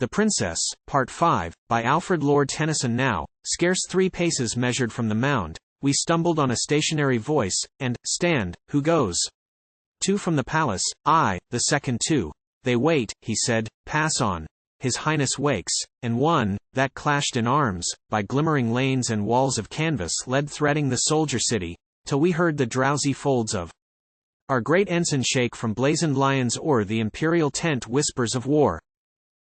The Princess, Part 5, by Alfred. Lord Tennyson. Now, scarce 3 paces measured from the mound, we stumbled on a stationary voice, and, stand, who goes? 2 from the palace, I, the second 2. They wait, he said, pass on. His Highness wakes, and 1, that clashed in arms, by glimmering lanes and walls of canvas led threading the soldier city, till we heard the drowsy folds of our great ensign shake from blazoned lions o'er the imperial tent whispers of war.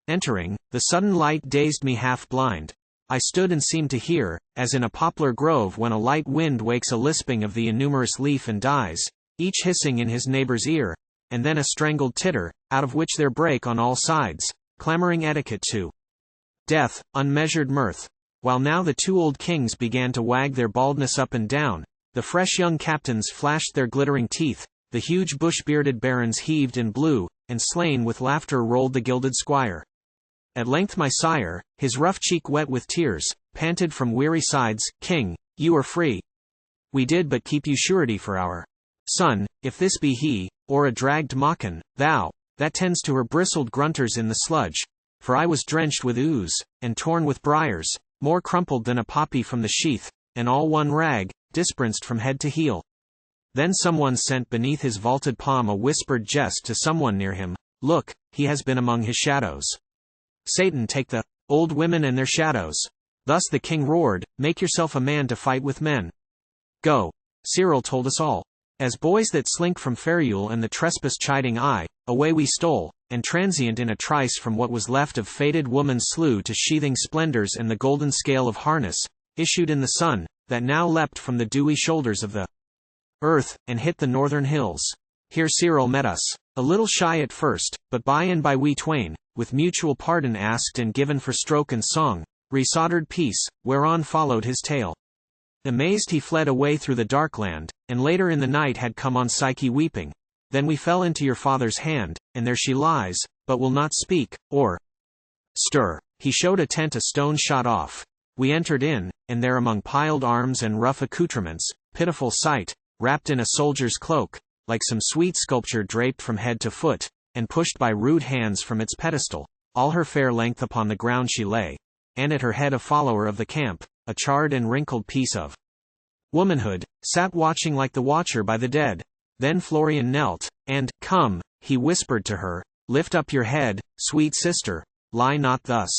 Entering, the sudden light dazed me half blind. I stood and seemed to hear, as in a poplar grove when a light wind wakes a lisping of the innumerous leaf and dies, each hissing in his neighbour's ear, and then a strangled titter, out of which there break on all sides, clamouring etiquette to death, unmeasured mirth. While now the 2 old kings began to wag their baldness up and down, the fresh young captains flashed their glittering teeth, the huge bush-bearded barons heaved and blew, and slain with laughter rolled the gilded squire. At length my sire, his rough cheek wet with tears, panted from weary sides, King, you are free. We did but keep you surety for our son, if this be he, or a dragged mockin, thou, that tends to her bristled grunters in the sludge, for I was drenched with ooze, and torn with briars, more crumpled than a poppy from the sheath, and all one rag, disprinced from head to heel. Then someone sent beneath his vaulted palm a whispered jest to someone near him, look, he has been among his shadows. Satan take the old women and their shadows. Thus the king roared, make yourself a man to fight with men. Go. Cyril told us all. As boys that slink from ferule and the trespass chiding eye, away we stole, and transient in a trice from what was left of fated woman slew to sheathing splendors and the golden scale of harness, issued in the sun, that now leapt from the dewy shoulders of the earth, and hit the northern hills. Here Cyril met us, a little shy at first, but by and by we twain, with mutual pardon asked and given for stroke and song, resoldered peace, whereon followed his tale. Amazed he fled away through the dark land, and later in the night had come on Psyche weeping. Then we fell into your father's hand, and there she lies, but will not speak, or stir. He showed a tent a stone shot off. We entered in, and there among piled arms and rough accoutrements, pitiful sight, wrapped in a soldier's cloak, like some sweet sculpture draped from head to foot, and pushed by rude hands from its pedestal, all her fair length upon the ground she lay, and at her head a follower of the camp, a charred and wrinkled piece of womanhood, sat watching like the watcher by the dead. Then Florian knelt, and, come, he whispered to her, lift up your head, sweet sister, lie not thus.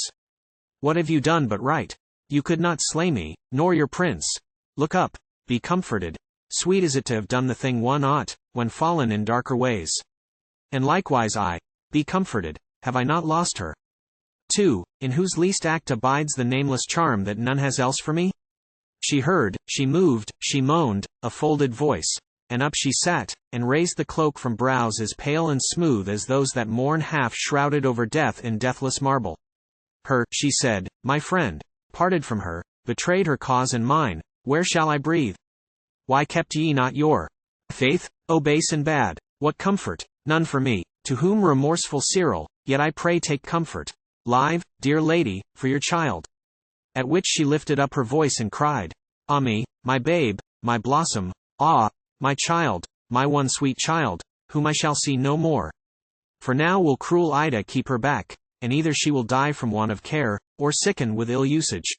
What have you done but right? You could not slay me, nor your prince. Look up, be comforted. Sweet is it to have done the thing one ought, when fallen in darker ways. And likewise I, be comforted, have I not lost her? 2, in whose least act abides the nameless charm that none has else for me? She heard, she moved, she moaned, a folded voice, and up she sat, and raised the cloak from brows as pale and smooth as those that mourn half shrouded over death in deathless marble. Her, she said, my friend, parted from her, betrayed her cause and mine, where shall I breathe? Why kept ye not your faith, O base and bad? What comfort? None for me, to whom remorseful Cyril, yet I pray take comfort, live, dear lady, for your child. At which she lifted up her voice and cried, ah me, my babe, my blossom, ah, my child, my one sweet child, whom I shall see no more. For now will cruel Ida keep her back, and either she will die from want of care, or sicken with ill usage.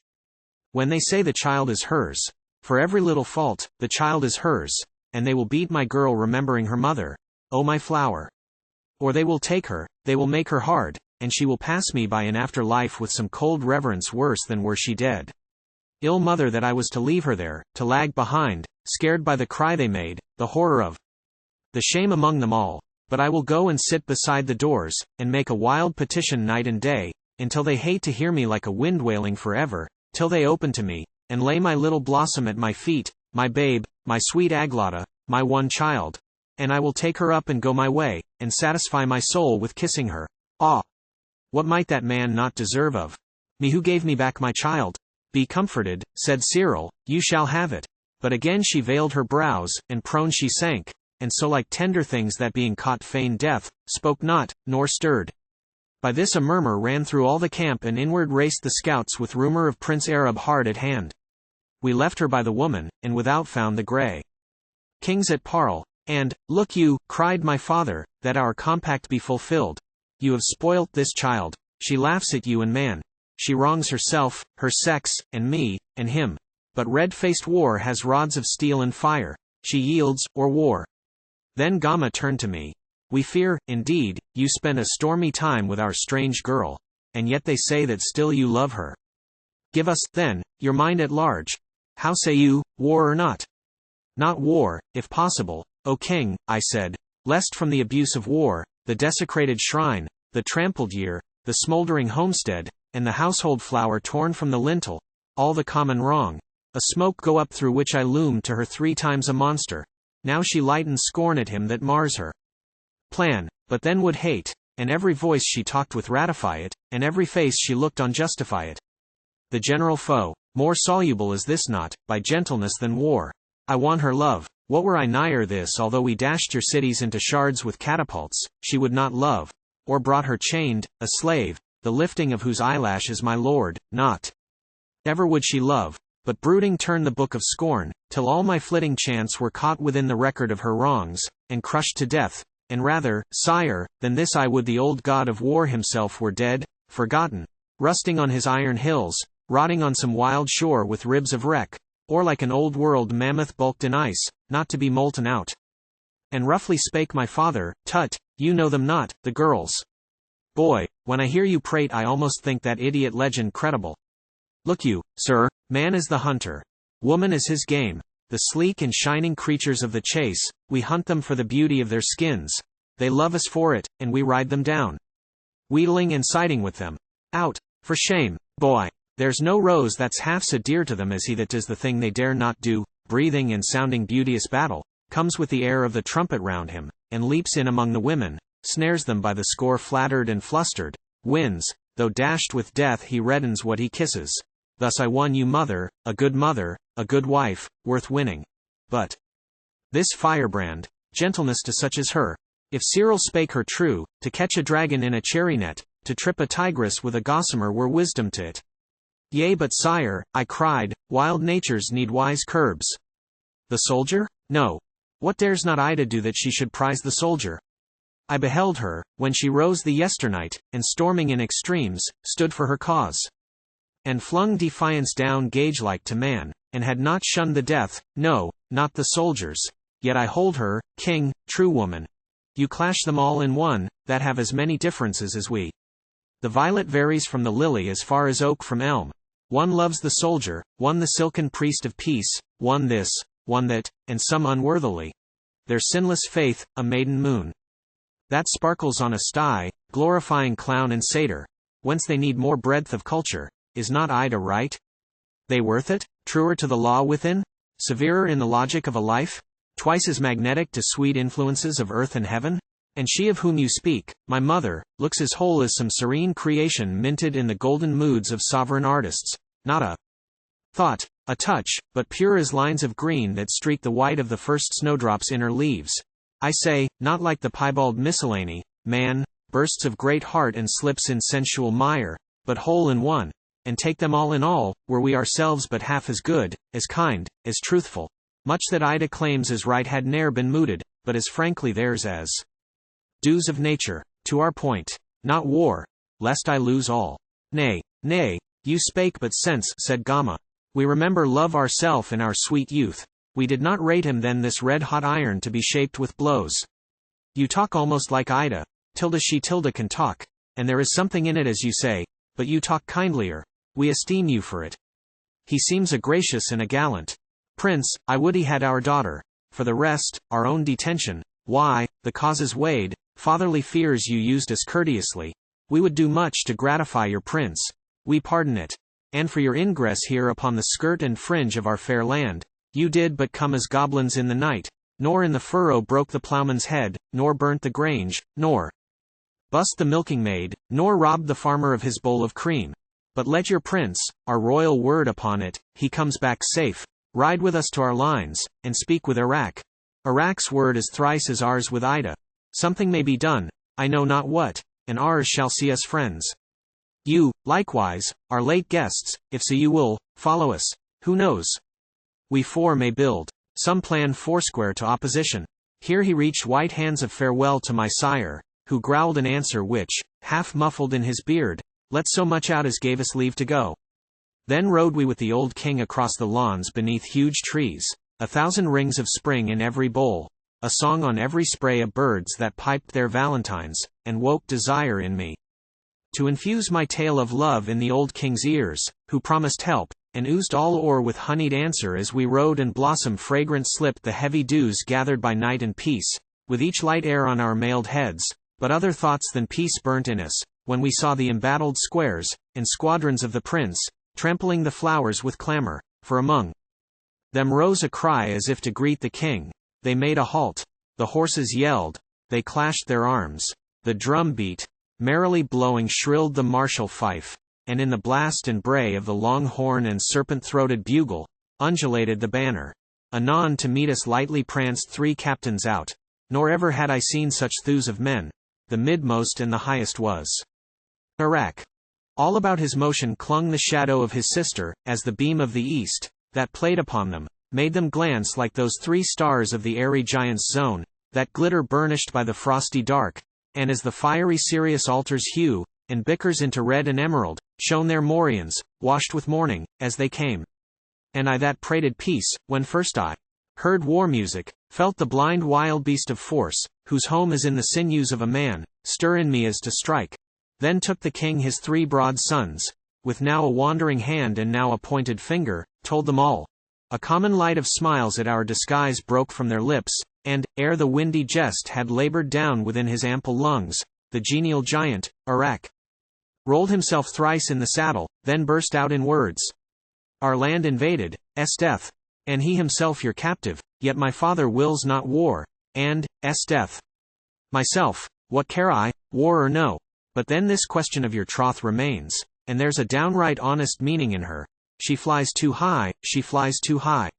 When they say the child is hers, for every little fault, the child is hers, and they will beat my girl remembering her mother, O my flower. Or they will take her, they will make her hard, and she will pass me by in after life with some cold reverence worse than were she dead. Ill mother that I was to leave her there, to lag behind, scared by the cry they made, the horror of the shame among them all. But I will go and sit beside the doors, and make a wild petition night and day, until they hate to hear me like a wind wailing forever, till they open to me, and lay my little blossom at my feet, my babe, my sweet Aglatta, my one child. And I will take her up and go my way, and satisfy my soul with kissing her. Ah! What might that man not deserve of me who gave me back my child? Be comforted, said Cyril, you shall have it. But again she veiled her brows, and prone she sank, and so like tender things that being caught feigned death, spoke not, nor stirred. By this a murmur ran through all the camp, and inward raced the scouts with rumor of Prince Arab hard at hand. We left her by the woman, and without found the grey kings at parle. And, look you, cried my father, that our compact be fulfilled. You have spoilt this child. she laughs at you and man. She wrongs herself, her sex, and me, and him. But red-faced war has rods of steel and fire. She yields, or war. Then Gama turned to me. We fear, indeed, you spend a stormy time with our strange girl. And yet they say that still you love her. Give us, then, your mind at large. How say you, war or not? Not war, if possible, O king, I said, lest from the abuse of war, the desecrated shrine, the trampled year, the smoldering homestead, and the household flower torn from the lintel, all the common wrong, a smoke go up through which I loom to her 3 times a monster. Now she lightens scorn at him that mars her plan, but then would hate, and every voice she talked with ratify it, and every face she looked on justify it. The general foe, more soluble is this not, by gentleness than war. I want her love. What were I nigher this? Although we dashed your cities into shards with catapults, she would not love, or brought her chained, a slave, the lifting of whose eyelash is my lord, not ever would she love, but brooding turn the book of scorn, till all my flitting chants were caught within the record of her wrongs, and crushed to death. And rather, sire, than this I would the old god of war himself were dead, forgotten, rusting on his iron hills, rotting on some wild shore with ribs of wreck, or like an old-world mammoth bulked in ice, not to be molten out. And roughly spake my father, Tut, you know them not, the girls. Boy, when I hear you prate I almost think that idiot legend credible. Look you, sir, man is the hunter. Woman is his game. The sleek and shining creatures of the chase, we hunt them for the beauty of their skins. They love us for it, and we ride them down, wheedling and siding with them. Out, for shame, boy. There's no rose that's half so dear to them as he that does the thing they dare not do, breathing and sounding beauteous battle, comes with the air of the trumpet round him, and leaps in among the women, snares them by the score flattered and flustered, wins, though dashed with death he reddens what he kisses. Thus I won you mother, a good wife, worth winning. But this firebrand, gentleness to such as her, if Cyril spake her true, to catch a dragon in a cherry net, to trip a tigress with a gossamer were wisdom to it. Yea but sire, I cried, wild natures need wise curbs. The soldier? No. What dares not Ida do that she should prize the soldier? I beheld her, when she rose the yesternight, and storming in extremes, stood for her cause. And flung defiance down gauge-like to man, and had not shunned the death, no, not the soldiers. Yet I hold her, king, true woman. You clash them all in one, that have as many differences as we. The violet varies from the lily as far as oak from elm. One loves the soldier, one the silken priest of peace, one this, one that, and some unworthily. Their sinless faith, a maiden moon that sparkles on a sty, glorifying clown and satyr, whence they need more breadth of culture. Is not Ida right? They worth it? Truer to the law within? Severer in the logic of a life? Twice as magnetic to sweet influences of earth and heaven? And she of whom you speak, my mother, looks as whole as some serene creation minted in the golden moods of sovereign artists, not a thought, a touch, but pure as lines of green that streak the white of the first snowdrop's inner leaves. I say, not like the piebald miscellany, man, bursts of great heart and slips in sensual mire, but whole in one. And take them all in all, were we ourselves but half as good, as kind, as truthful. Much that Ida claims as right had ne'er been mooted, but as frankly theirs as dues of nature, to our point, not war, lest I lose all. Nay, you spake but sense, said Gama. We remember love ourself in our sweet youth. We did not rate him then this red-hot iron to be shaped with blows. You talk almost like Ida, she can talk, and there is something in it as you say, but you talk kindlier. We esteem you for it. He seems a gracious and a gallant prince. I would he had our daughter. For the rest, our own detention, why, the cause is weighed, fatherly fears you used us courteously. We would do much to gratify your prince. We pardon it. And for your ingress here upon the skirt and fringe of our fair land, you did but come as goblins in the night, nor in the furrow broke the ploughman's head, nor burnt the grange, nor bust the milking maid, nor robbed the farmer of his bowl of cream. But let your prince, our royal word upon it, he comes back safe, ride with us to our lines, and speak with Iraq. Iraq's word is thrice as ours with Ida. Something may be done, I know not what, and ours shall see us friends. You, likewise, are late guests, if so you will, follow us, who knows? We four may build some plan foursquare to opposition. Here he reached white hands of farewell to my sire, who growled an answer which, half muffled in his beard, let so much out as gave us leave to go. Then rode we with the old king across the lawns beneath huge trees, 1,000 rings of spring in every bowl, a song on every spray of birds that piped their valentines, and woke desire in me. To infuse my tale of love in the old king's ears, who promised help, and oozed all o'er with honeyed answer as we rode, and blossom fragrant slipped the heavy dews gathered by night and peace, with each light air on our mailed heads, but other thoughts than peace burnt in us, when we saw the embattled squares, and squadrons of the prince, trampling the flowers with clamour, for among them rose a cry as if to greet the king. They made a halt, the horses yelled, they clashed their arms, the drum beat, merrily blowing shrilled the martial fife, and in the blast and bray of the long horn and serpent-throated bugle, undulated the banner. Anon to meet us lightly pranced 3 captains out, nor ever had I seen such thews of men, the midmost and the highest was Iraq. All about his motion clung the shadow of his sister, as the beam of the east, that played upon them, made them glance like those 3 stars of the airy giant's zone, that glitter burnished by the frosty dark, and as the fiery Sirius alters hue, and bickers into red and emerald, shone their morions, washed with morning, as they came. And I that prated peace, when first I heard war music, felt the blind wild beast of force, whose home is in the sinews of a man, stir in me as to strike. Then took the king his 3 broad sons, with now a wandering hand and now a pointed finger, told them all. A common light of smiles at our disguise broke from their lips, and, ere the windy jest had labored down within his ample lungs, the genial giant, Iraq, rolled himself thrice in the saddle, then burst out in words. Our land invaded, death, and he himself your captive, yet my father wills not war, and, death. Myself, what care I, war or no? But then this question of your troth remains, and there's a downright honest meaning in her. She flies too high, she flies too high.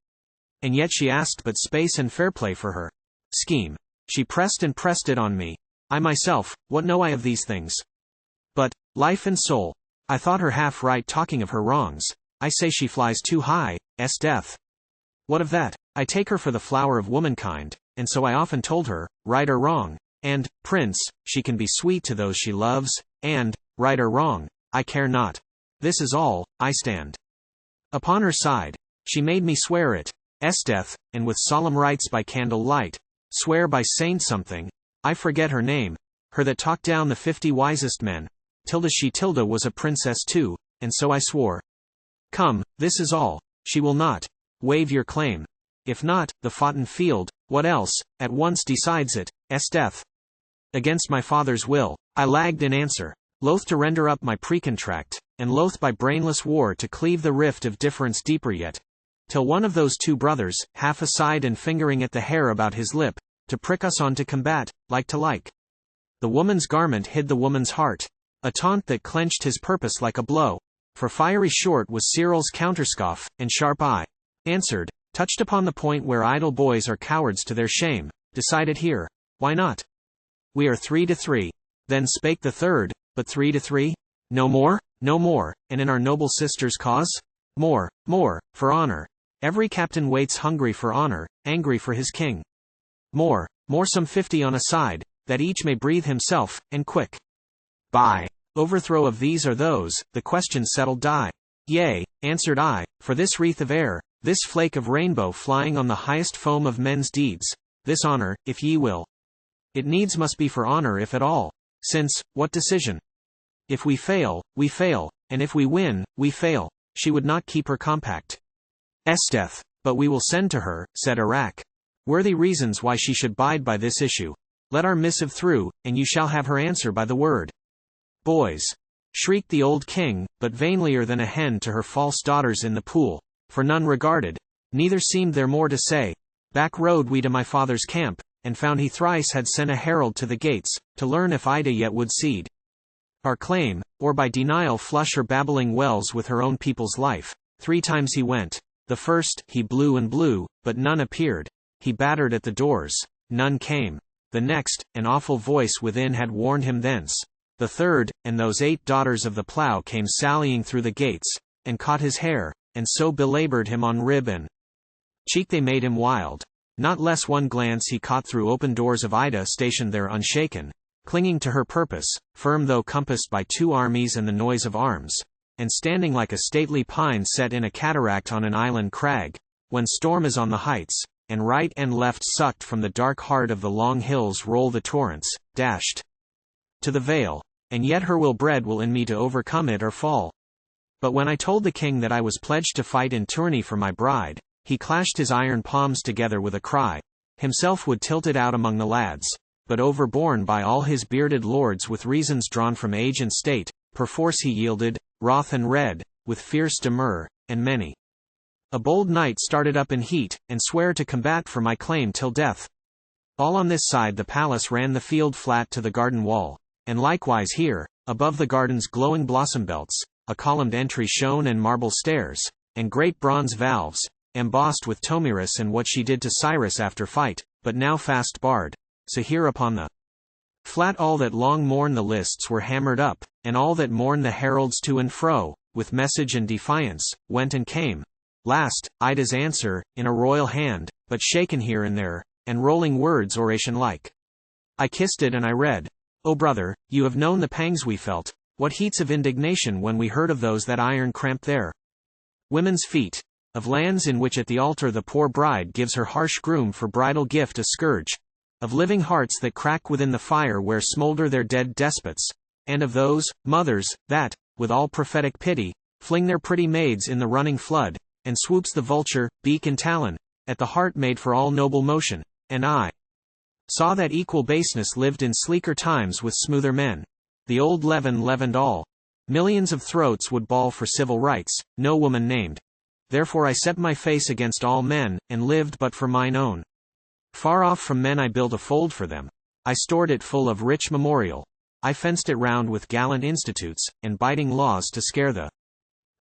And yet she asked but space and fair play for her scheme. She pressed and pressed it on me. I myself, what know I of these things? But, life and soul, I thought her half right talking of her wrongs. I say she flies too high, death. What of that? I take her for the flower of womankind, and so I often told her, right or wrong, and, prince, she can be sweet to those she loves, and, right or wrong, I care not. This is all, I stand upon her side. She made me swear it, death, and with solemn rites by candle light, swear by saint something, I forget her name, her that talked down the 50 wisest men, Tilda was a princess too, and so I swore. Come, this is all, she will not waive your claim. If not, the foughten field, what else, at once decides it, death. Against my father's will, I lagged in answer, loath to render up my precontract, and loath by brainless war to cleave the rift of difference deeper yet, till one of those 2 brothers, half aside and fingering at the hair about his lip, to prick us on to combat, like to like. The woman's garment hid the woman's heart, a taunt that clenched his purpose like a blow, for fiery short was Cyril's counterscoff, and sharp eye answered, touched upon the point where idle boys are cowards to their shame, decided here, why not? We are 3 to 3. Then spake the third, but 3 to 3? No more? No more, and in our noble sister's cause? More, for honor. Every captain waits hungry for honor, angry for his king. More, some 50 on a side, that each may breathe himself, and quick. By overthrow of these or those, the question settled die. Yea, answered I, for this wreath of air, this flake of rainbow flying on the highest foam of men's deeds, this honor, if ye will. It needs must be for honor if at all, since, what decision? If we fail, and if we win, we fail. She would not keep her compact. Death, but we will send to her, said Iraq, worthy reasons why she should bide by this issue. Let our missive through, and you shall have her answer by the word. Boys, shrieked the old king, but vainlier than a hen to her false daughters in the pool, for none regarded, neither seemed there more to say. Back rode we to my father's camp, and found he thrice had sent a herald to the gates, to learn if Ida yet would cede our claim, or by denial flush her babbling wells with her own people's life. 3 times he went. The first, he blew and blew, but none appeared. He battered at the doors, none came. The next, an awful voice within had warned him thence. The third, and those 8 daughters of the plough came sallying through the gates, and caught his hair, and so belaboured him on rib and cheek they made him wild. Not less one glance he caught through open doors of Ida stationed there unshaken. clinging to her purpose, firm though compassed by 2 armies and the noise of arms, and standing like a stately pine set in a cataract on an island crag, when storm is on the heights, and right and left sucked from the dark heart of the long hills roll the torrents, dashed to the vale, and yet her will bred will in me to overcome it or fall. But when I told the king that I was pledged to fight in tourney for my bride, he clashed his iron palms together with a cry, himself would tilt it out among the lads, but overborne by all his bearded lords with reasons drawn from age and state, perforce he yielded, wroth and red, with fierce demur, and many a bold knight started up in heat, and sware to combat for my claim till death. All on this side the palace ran the field flat to the garden wall, and likewise here, above the garden's glowing blossom belts, a columned entry shone and marble stairs, and great bronze valves, embossed with Tomyris and what she did to Cyrus after fight, but now fast barred. So here upon the flat all that long morn the lists were hammered up, and all that morn the heralds to and fro, with message and defiance, went and came. Last, Ida's answer, in a royal hand, but shaken here and there, and rolling words oration-like. I kissed it and I read, O brother, you have known the pangs we felt, what heats of indignation when we heard of those that iron cramped there. Women's feet, of lands in which at the altar the poor bride gives her harsh groom for bridal gift a scourge, of living hearts that crack within the fire where smolder their dead despots, and of those mothers that, with all prophetic pity, fling their pretty maids in the running flood, and swoops the vulture, beak and talon, at the heart made for all noble motion, and I saw that equal baseness lived in sleeker times with smoother men. The old leaven leavened all. Millions of throats would bawl for civil rights, no woman named. Therefore I set my face against all men, and lived but for mine own. Far off from men I built a fold for them. I stored it full of rich memorial. I fenced it round with gallant institutes, and biting laws to scare the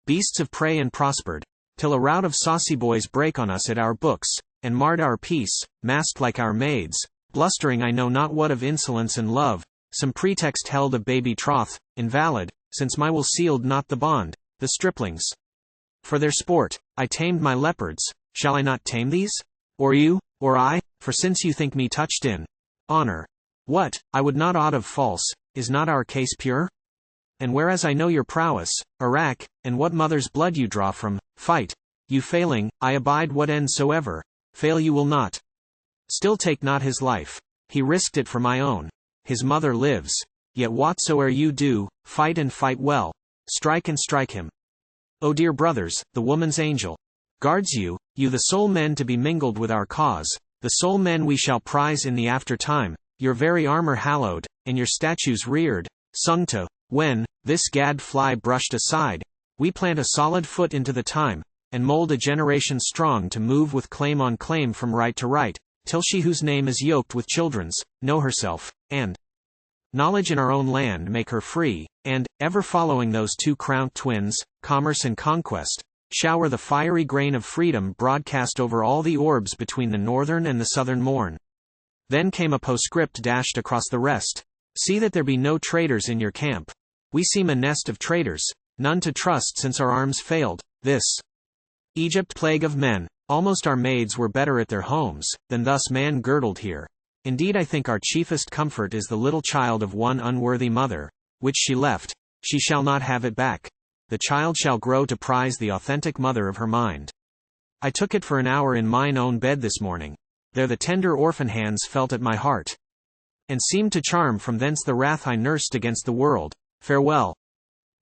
beasts of prey and prospered, till a rout of saucy boys brake on us at our books, and marred our peace, masked like our maids, blustering I know not what of insolence and love, some pretext held of baby troth, invalid, since my will sealed not the bond, the striplings. For their sport, I tamed my leopards, shall I not tame these? Or you, or I, for since you think me touched in honor. What, I would not aught of false, is not our case pure? And whereas I know your prowess, Iraq, and what mother's blood you draw from fight, you failing, I abide what end soever, fail you will not. Still take not his life, he risked it for my own, his mother lives, yet whatsoe'er you do, fight and fight well, strike and strike him. O dear brothers, the woman's angel guards you, you the sole men to be mingled with our cause, the sole men we shall prize in the after time, your very armor hallowed, and your statues reared, sung to, when, this gad fly brushed aside, we plant a solid foot into the time, and mold a generation strong to move with claim on claim from right to right, till she whose name is yoked with children's, know herself, and knowledge in our own land make her free, and, ever following those 2 crowned twins, commerce and conquest, shower the fiery grain of freedom broadcast over all the orbs between the northern and the southern morn. Then came a postscript dashed across the rest. See that there be no traitors in your camp. We seem a nest of traitors, none to trust since our arms failed, this Egypt plague of men, almost our maids were better at their homes, than thus man-girdled here. Indeed I think our chiefest comfort is the little child of one unworthy mother, which she left, she shall not have it back. The child shall grow to prize the authentic mother of her mind. I took it for an hour in mine own bed this morning. There the tender orphan hands felt at my heart, and seemed to charm from thence the wrath I nursed against the world. Farewell.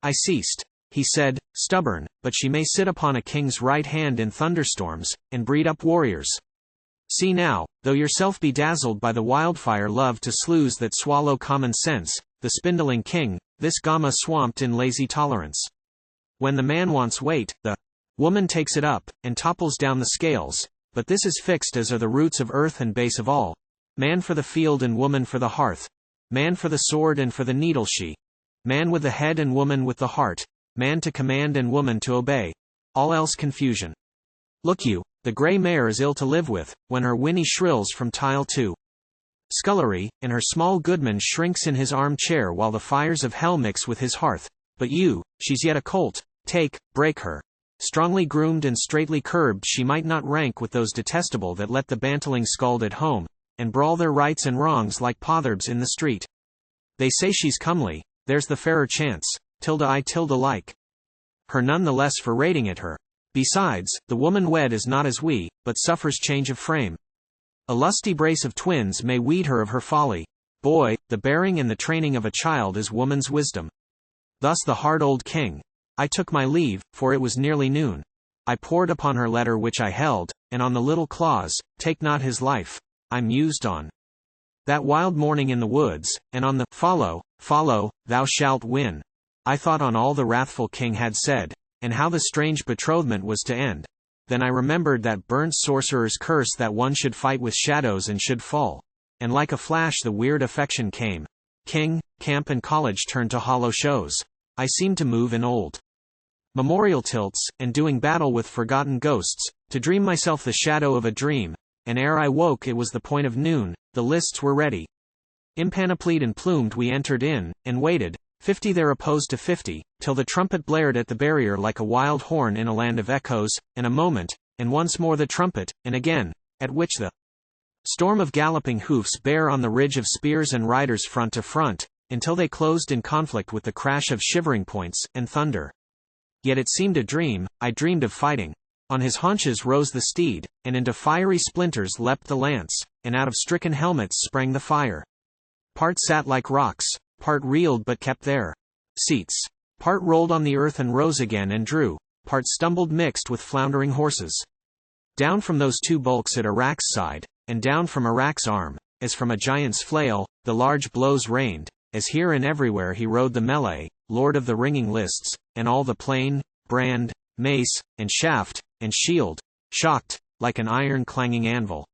I ceased. He said, stubborn, but she may sit upon a king's right hand in thunderstorms, and breed up warriors. See now, though yourself be dazzled by the wildfire love to sloughs that swallow common sense, the spindling king, this Gama swamped in lazy tolerance. When the man wants weight, the woman takes it up, and topples down the scales, but this is fixed as are the roots of earth and base of all. Man for the field and woman for the hearth. Man for the sword and for the needle she. Man with the head and woman with the heart. Man to command and woman to obey. All else confusion. Look you, the grey mare is ill to live with, when her whinny shrills from tile to scullery, and her small goodman shrinks in his arm-chair while the fires of hell mix with his hearth. But you, she's yet a colt, take, break her. Strongly groomed and straightly curbed she might not rank with those detestable that let the bantling scald at home, and brawl their rights and wrongs like potherbs in the street. They say she's comely, there's the fairer chance, I like her none the less for rating at her. Besides, the woman wed is not as we, but suffers change of frame. A lusty brace of twins may weed her of her folly. Boy, the bearing and the training of a child is woman's wisdom. Thus the hard old king. I took my leave, for it was nearly noon. I pored upon her letter which I held, and on the little clause, take not his life. I mused on that wild morning in the woods, and on the follow, thou shalt win. I thought on all the wrathful king had said, and how the strange betrothment was to end. Then I remembered that burnt sorcerer's curse that one should fight with shadows and should fall. And like a flash the weird affection came. King, camp and college turned to hollow shows. I seemed to move in old memorial tilts, and doing battle with forgotten ghosts, to dream myself the shadow of a dream, and ere I woke it was the point of noon, the lists were ready. Impanoplied and plumed we entered in, and waited, 50 there opposed to 50, till the trumpet blared at the barrier like a wild horn in a land of echoes, and a moment, and once more the trumpet, and again, at which the storm of galloping hoofs bare on the ridge of spears and riders front to front, until they closed in conflict with the crash of shivering points, and thunder. Yet it seemed a dream, I dreamed of fighting. On his haunches rose the steed, and into fiery splinters leapt the lance, and out of stricken helmets sprang the fire. Part sat like rocks, part reeled but kept their seats. Part rolled on the earth and rose again and drew, part stumbled mixed with floundering horses. Down from those two bulks at Iraq's side, and down from Iraq's arm, as from a giant's flail, the large blows rained, as here and everywhere he rode the melee, lord of the ringing lists, and all the plane, brand, mace, and shaft, and shield, shocked, like an iron clanging anvil,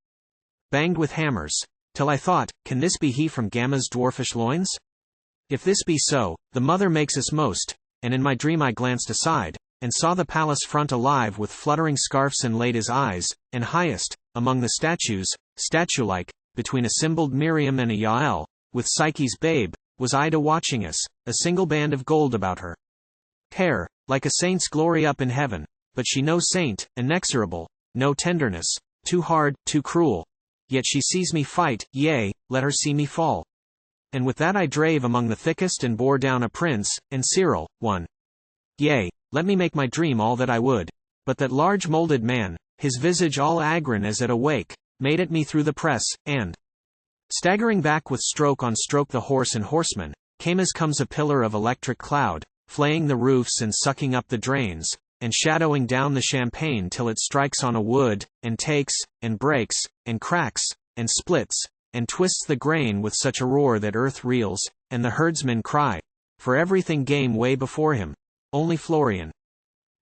banged with hammers, till I thought, can this be he from Gamma's dwarfish loins? If this be so, the mother makes us most, and in my dream I glanced aside, and saw the palace front alive with fluttering scarfs and laid his eyes, and highest, among the statues, statue-like, between a symboled Miriam and a Yael, with Psyche's babe, was Ida watching us, a single band of gold about her hair, like a saint's glory up in heaven, but she no saint, inexorable, no tenderness, too hard, too cruel. Yet she sees me fight, yea, let her see me fall. And with that I drave among the thickest and bore down a prince, and Cyril, one. Yea, let me make my dream all that I would. But that large moulded man, his visage all agron as at a wake, made at me through the press, and staggering back with stroke on stroke the horse and horseman, came as comes a pillar of electric cloud, flaying the roofs and sucking up the drains, and shadowing down the champagne till it strikes on a wood, and takes, and breaks, and cracks, and splits, and twists the grain with such a roar that earth reels, and the herdsmen cry, for everything game way before him, only Florian.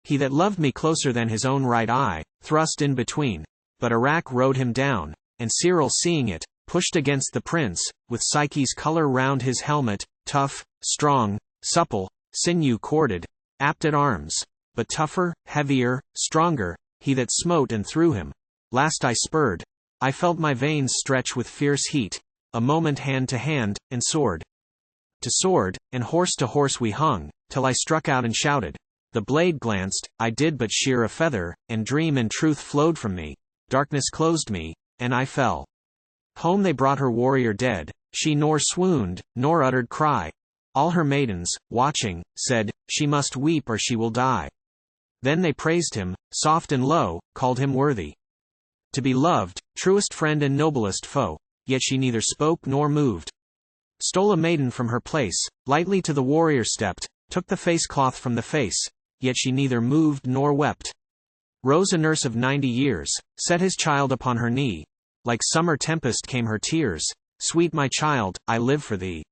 He that loved me closer than his own right eye, thrust in between, but Iraq rode him down, and Cyril seeing it, pushed against the prince, with Psyche's color round his helmet, tough, strong, supple, sinew-corded, apt at arms, but tougher, heavier, stronger, he that smote and threw him. Last I spurred. I felt my veins stretch with fierce heat, a moment hand to hand, and sword to sword, and horse to horse we hung, till I struck out and shouted. The blade glanced, I did but shear a feather, and dream and truth flowed from me, darkness closed me, and I fell. Home they brought her warrior dead, she nor swooned, nor uttered cry. All her maidens, watching, said, she must weep or she will die. Then they praised him, soft and low, called him worthy to be loved, truest friend and noblest foe, yet she neither spoke nor moved. Stole a maiden from her place, lightly to the warrior stepped, took the face cloth from the face, yet she neither moved nor wept. Rose a nurse of 90 years, set his child upon her knee, like summer tempest came her tears, sweet my child, I live for thee.